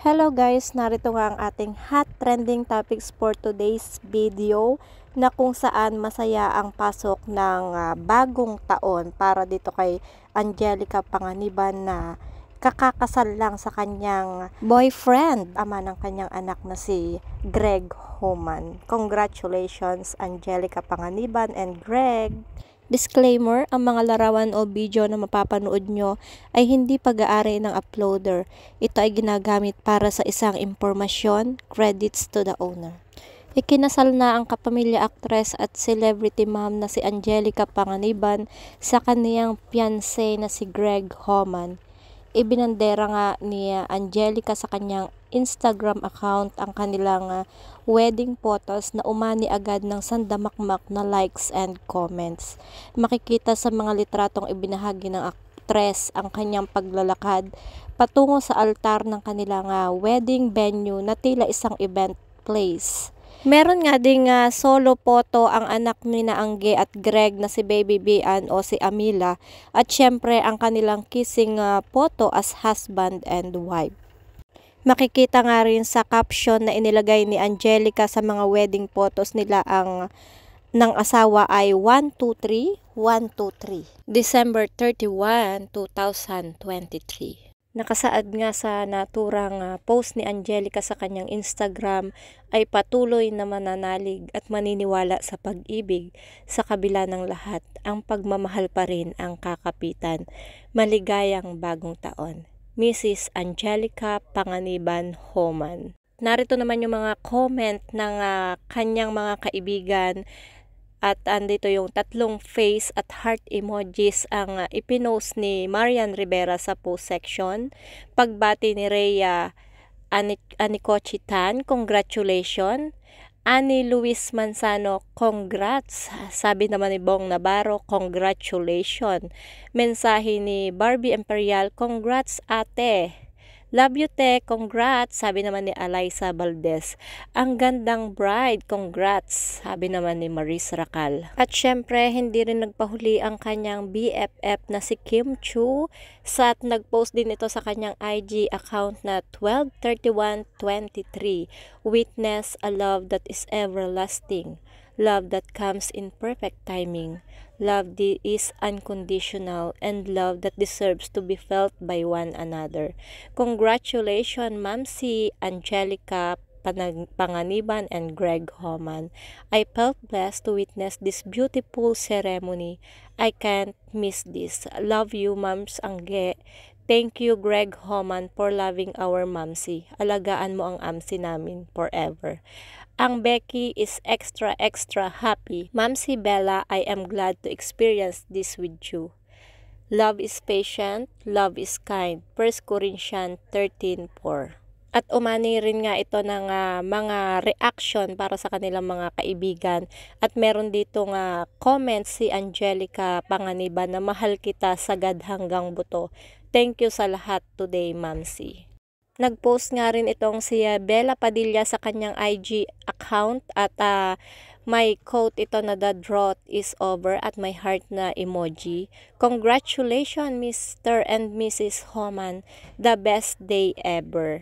Hello guys, narito nga ang ating hot trending topics for today's video na kung saan masaya ang pasok ng bagong taon para dito kay Angelica Panganiban na kakakasal lang sa kanyang boyfriend, ama ng kanyang anak na si Greg Homan. Congratulations Angelica Panganiban and Greg! Disclaimer, ang mga larawan o video na mapapanood nyo ay hindi pag-aari ng uploader. Ito ay ginagamit para sa isang impormasyon, credits to the owner. Ikinasal na ang kapamilya actress at celebrity mom na si Angelica Panganiban sa kaniyang fiancé na si Greg Homan. Ibinandera nga ni Angelica sa kanyang Instagram account ang kanilang wedding photos na umani agad ng sandamakmak na likes and comments. Makikita sa mga litratong ibinahagi ng actress ang kanyang paglalakad patungo sa altar ng kanilang wedding venue na tila isang event place. Meron nga ding solo photo ang anak ni na Angge at Greg na si Baby Bian o si Amila at syempre ang kanilang kissing photo as husband and wife. Makikita nga rin sa caption na inilagay ni Angelica sa mga wedding photos nila ang ng asawa ay 123 123 December 31, 2023. Nakasaad nga sa naturang post ni Angelica sa kanyang Instagram ay patuloy na mananalig at maniniwala sa pag-ibig sa kabila ng lahat. Ang pagmamahal pa rin ang kakapitan. Maligayang bagong taon. Mrs. Angelica Panganiban Homan. Narito naman yung mga comment ng kanyang mga kaibigan. At andito yung tatlong face at heart emojis ang ipinost ni Marian Rivera sa post section. Pagbati ni Rhea Anicochitan, congratulations. Ani Luis Manzano, congrats. Sabi naman ni Bong Navarro, congratulations. Mensahe ni Barbie Imperial, congrats ate. Love you te, congrats, sabi naman ni Eliza Valdez. Ang gandang bride, congrats, sabi naman ni Maris Racal. At syempre, hindi rin nagpahuli ang kanyang BFF na si Kim Chu at nagpost din ito sa kanyang IG account na 12/31/23. Witness a love that is everlasting. Love that comes in perfect timing. Love that is unconditional and love that deserves to be felt by one another. Congratulations, Mamsi Angelica Panganiban and Greg Homan. I felt blessed to witness this beautiful ceremony. I can't miss this. Love you, Mams Angge. Thank you, Greg Homan, for loving our Mamsi. Alagaan mo ang Amsi namin forever. Ang Becky is extra happy. Mamsi Bella, I am glad to experience this with you. Love is patient, love is kind. 1 Corinthians 13:4. At umani rin nga ito ng mga reaction para sa kanilang mga kaibigan. At meron dito nga comment si Angelica Panganiban na mahal kita sagad hanggang buto. Thank you sa lahat today, Mamsi. Nag-post nga rin itong si Bella Padilla sa kanyang IG account at may quote ito na the drought is over at my heart na emoji. Congratulations Mr. and Mrs. Homan, the best day ever.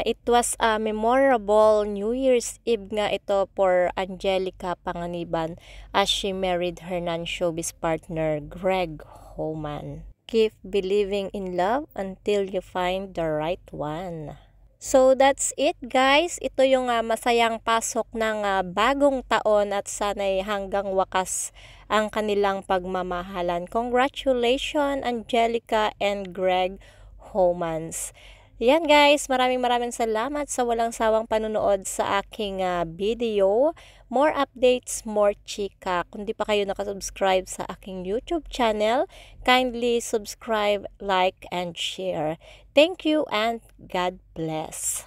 It was a memorable New Year's Eve nga ito for Angelica Panganiban as she married her non-showbiz partner Greg Homan. Keep believing in love until you find the right one. So that's it guys. Ito yung masayang pasok ng bagong taon at sana'y hanggang wakas ang kanilang pagmamahalan. Congratulations Angelica and Greg Homans. Yan guys, maraming salamat sa walang sawang panunood sa aking video. More updates, more chika. Kung di pa kayo nakasubscribe sa aking YouTube channel, kindly subscribe, like, and share. Thank you and God bless.